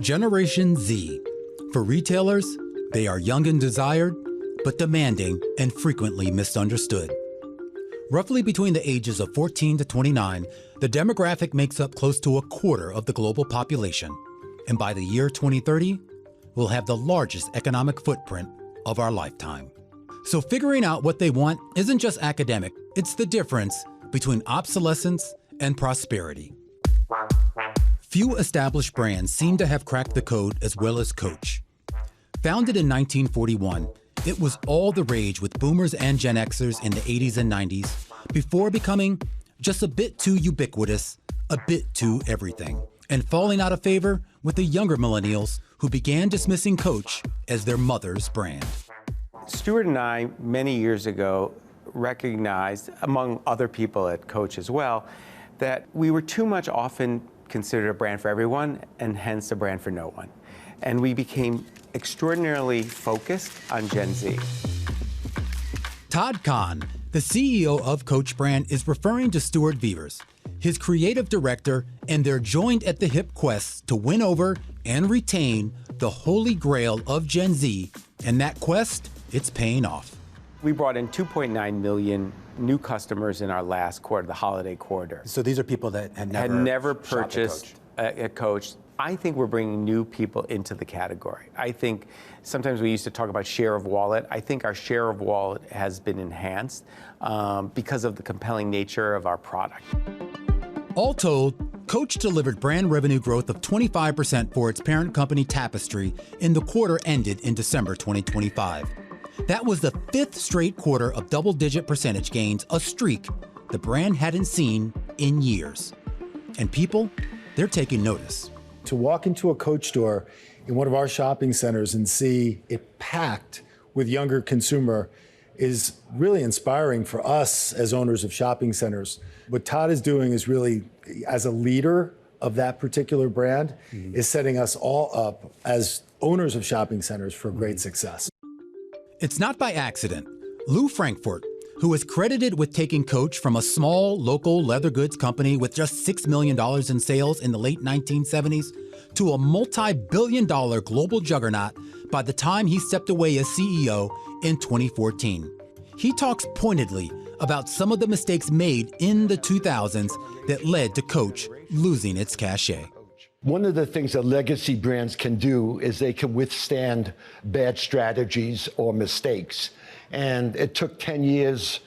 Generation Z. For retailers, they are young and desired, but demanding and frequently misunderstood. Roughly between the ages of 14 to 29, the demographic makes up close to a quarter of the global population. And by the year 2030, we'll have the largest economic footprint of our lifetime. So figuring out what they want isn't just academic, it's the difference between obsolescence and prosperity. Few established brands seem to have cracked the code as well as Coach. Founded in 1941, it was all the rage with boomers and Gen Xers in the 80s and 90s before becoming just a bit too ubiquitous, a bit too everything, and falling out of favor with the younger millennials who began dismissing Coach as their mother's brand. Stuart and I, many years ago, recognized, among other people at Coach as well, that we were too much often considered a brand for everyone and hence a brand for no one. And we became extraordinarily focused on Gen Z. Todd Kahn, the CEO of Coach brand, is referring to Stuart Vevers, his creative director, and their joined at the hip quest to win over and retain the holy grail of Gen Z. And that quest, it's paying off. We brought in 2.9 million new customers in our last quarter, the holiday quarter. So these are people that had never purchased a Coach. I think we're bringing new people into the category. I think sometimes we used to talk about share of wallet. I think our share of wallet has been enhanced because of the compelling nature of our product. All told, Coach delivered brand revenue growth of 25% for its parent company Tapestry in the quarter ended in December 2025. That was the fifth straight quarter of double-digit percentage gains, a streak the brand hadn't seen in years. And people, they're taking notice. To walk into a Coach store in one of our shopping centers and see it packed with younger consumer is really inspiring for us as owners of shopping centers. What Todd is doing is really, as a leader of that particular brand, is setting us all up as owners of shopping centers for great success. It's not by accident. Lou Frankfurt, who is credited with taking Coach from a small local leather goods company with just $6 million in sales in the late 1970s to a multi-billion-dollar global juggernaut by the time he stepped away as CEO in 2014. He talks pointedly about some of the mistakes made in the 2000s that led to Coach losing its cachet. One of the things that legacy brands can do is they can withstand bad strategies or mistakes. And it took 10 years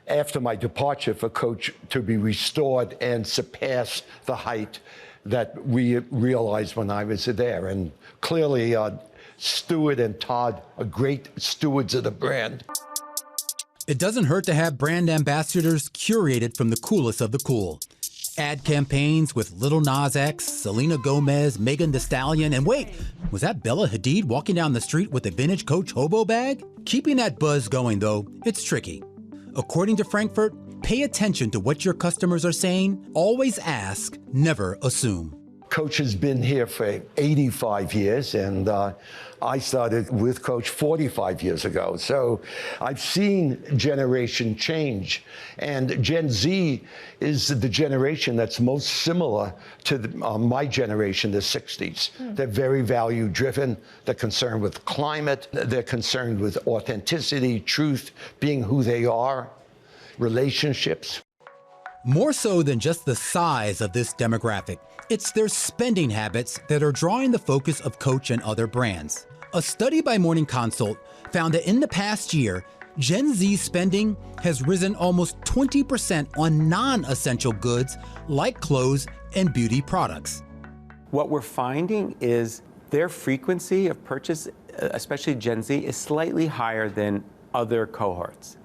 after my departure for Coach to be restored and surpass the height that we realized when I was there. And clearly, Stuart and Todd are great stewards of the brand. It doesn't hurt to have brand ambassadors curated from the coolest of the cool. Ad campaigns with Lil Nas X, Selena Gomez, Megan Thee Stallion, and wait, was that Bella Hadid walking down the street with a vintage Coach hobo bag? Keeping that buzz going, though, it's tricky. According to Frankfurt, pay attention to what your customers are saying, always ask, never assume. Coach has been here for 85 years, and I started with Coach 45 years ago. So I've seen generation change, and Gen Z is the generation that's most similar to my generation, the 60s. They're very value-driven. They're concerned with climate. They're concerned with authenticity, truth, being who they are, relationships. More so than just the size of this demographic, it's their spending habits that are drawing the focus of Coach and other brands. A study by Morning Consult found that in the past year, Gen Z spending has risen almost 20% on non-essential goods like clothes and beauty products. What we're finding is their frequency of purchase, especially Gen Z, is slightly higher than other cohorts.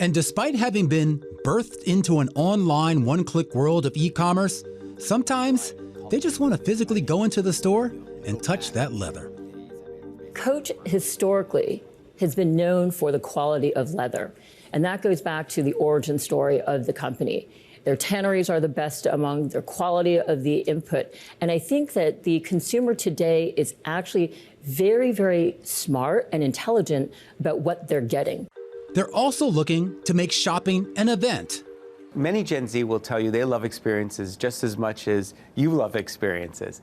And despite having been birthed into an online one-click world of e-commerce, sometimes they just want to physically go into the store and touch that leather. Coach historically has been known for the quality of leather, and that goes back to the origin story of the company. Their tanneries are the best among their quality of the input, and I think that the consumer today is actually very, very smart and intelligent about what they're getting. They're also looking to make shopping an event. Many Gen Z will tell you they love experiences just as much as you love experiences.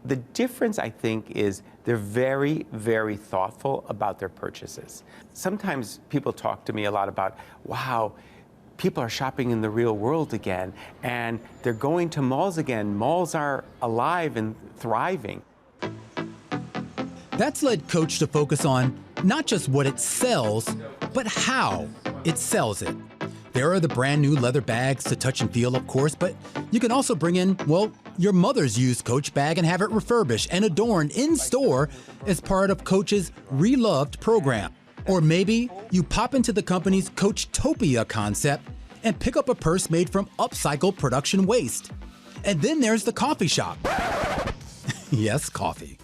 The difference, I think, is they're very, very thoughtful about their purchases. Sometimes people talk to me a lot about, wow, people are shopping in the real world again, and they're going to malls again. Malls are alive and thriving. That's led Coach to focus on not just what it sells, but how it sells it. There are the brand new leather bags to touch and feel, of course, but you can also bring in, well, your mother's used Coach bag and have it refurbished and adorned in store as part of Coach's Reloved program. Or maybe you pop into the company's Coachtopia concept and pick up a purse made from upcycled production waste. And then there's the coffee shop. Yes, coffee.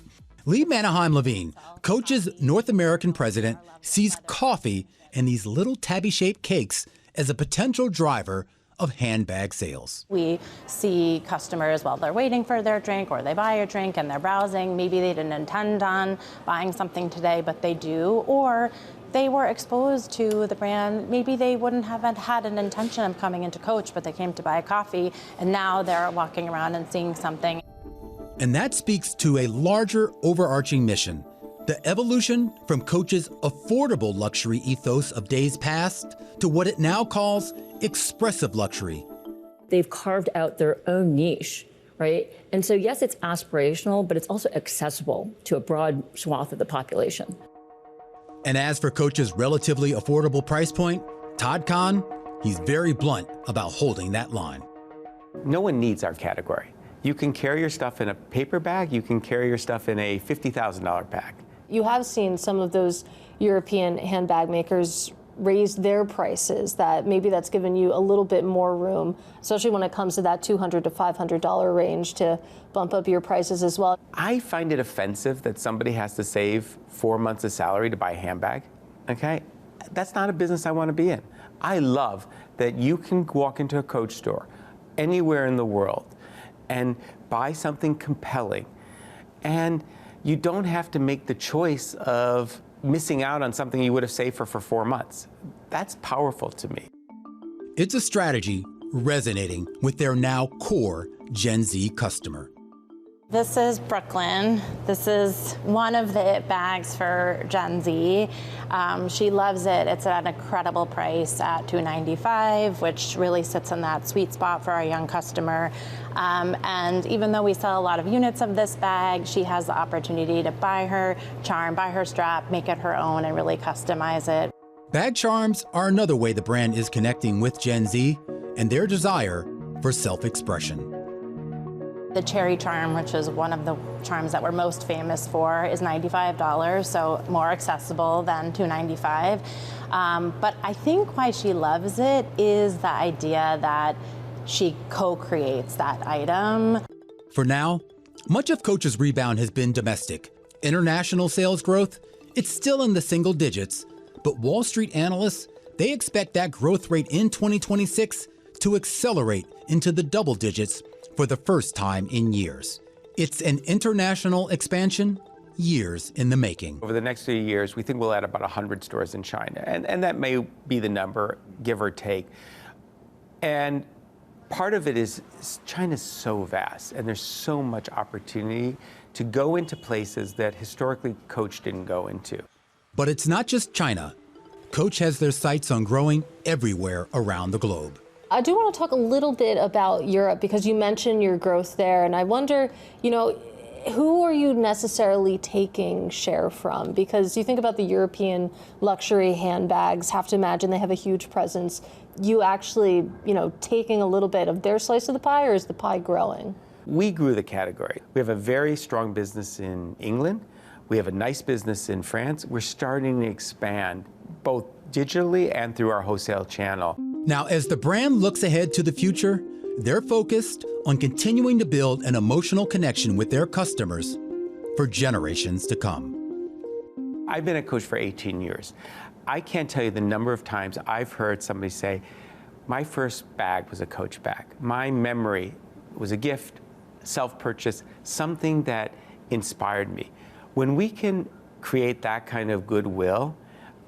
Lee Manaheim-Levine, Coach's North American president, sees coffee and these little tabby-shaped cakes as a potential driver of handbag sales. We see customers while they're waiting for their drink, or they buy a drink and they're browsing. Maybe they didn't intend on buying something today, but they do. Or they were exposed to the brand. Maybe they wouldn't have had an intention of coming into Coach, but they came to buy a coffee, and now they're walking around and seeing something. And that speaks to a larger overarching mission, the evolution from Coach's affordable luxury ethos of days past to what it now calls expressive luxury. They've carved out their own niche, right? And so, yes, it's aspirational, but it's also accessible to a broad swath of the population. And as for Coach's relatively affordable price point, Todd Kahn, he's very blunt about holding that line. No one needs our category. You can carry your stuff in a paper bag, you can carry your stuff in a $50,000 bag. You have seen some of those European handbag makers raise their prices, that maybe that's given you a little bit more room, especially when it comes to that $200 to $500 range, to bump up your prices as well. I find it offensive that somebody has to save 4 months of salary to buy a handbag, okay? That's not a business I want to be in. I love that you can walk into a Coach store anywhere in the world and buy something compelling, and you don't have to make the choice of missing out on something you would have saved for 4 months. That's powerful to me. It's a strategy resonating with their now core Gen Z customer. This is Brooklyn. This is one of the bags for Gen Z. She loves it. It's at an incredible price at $295, which really sits in that sweet spot for our young customer. And even though we sell a lot of units of this bag, she has the opportunity to buy her charm, buy her strap, make it her own, and really customize it. Bag charms are another way the brand is connecting with Gen Z and their desire for self-expression. The cherry charm, which is one of the charms that we're most famous for, is $95, so more accessible than $295. But I think why she loves it is the idea that she co-creates that item. For now, much of Coach's rebound has been domestic. International sales growth, it's still in the single digits, but Wall Street analysts, they expect that growth rate in 2026 to accelerate into the double digits for the first time in years. It's an international expansion, years in the making. Over the next few years, we think we'll add about 100 stores in China, and that may be the number, give or take. And part of it is China's so vast, and there's so much opportunity to go into places that historically Coach didn't go into. But it's not just China. Coach has their sights on growing everywhere around the globe. I do want to talk a little bit about Europe, because you mentioned your growth there, and I wonder, who are you necessarily taking share from? Because you think about the European luxury handbags, have to imagine they have a huge presence. You actually, taking a little bit of their slice of the pie, or is the pie growing? We grew the category. We have a very strong business in England. We have a nice business in France. We're starting to expand both digitally and through our wholesale channel. Now, as the brand looks ahead to the future, they're focused on continuing to build an emotional connection with their customers for generations to come. I've been a Coach for 18 years. I can't tell you the number of times I've heard somebody say, my first bag was a Coach bag. My memory was a gift, self-purchase, something that inspired me. When we can create that kind of goodwill,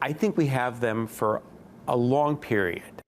I think we have them for a long period.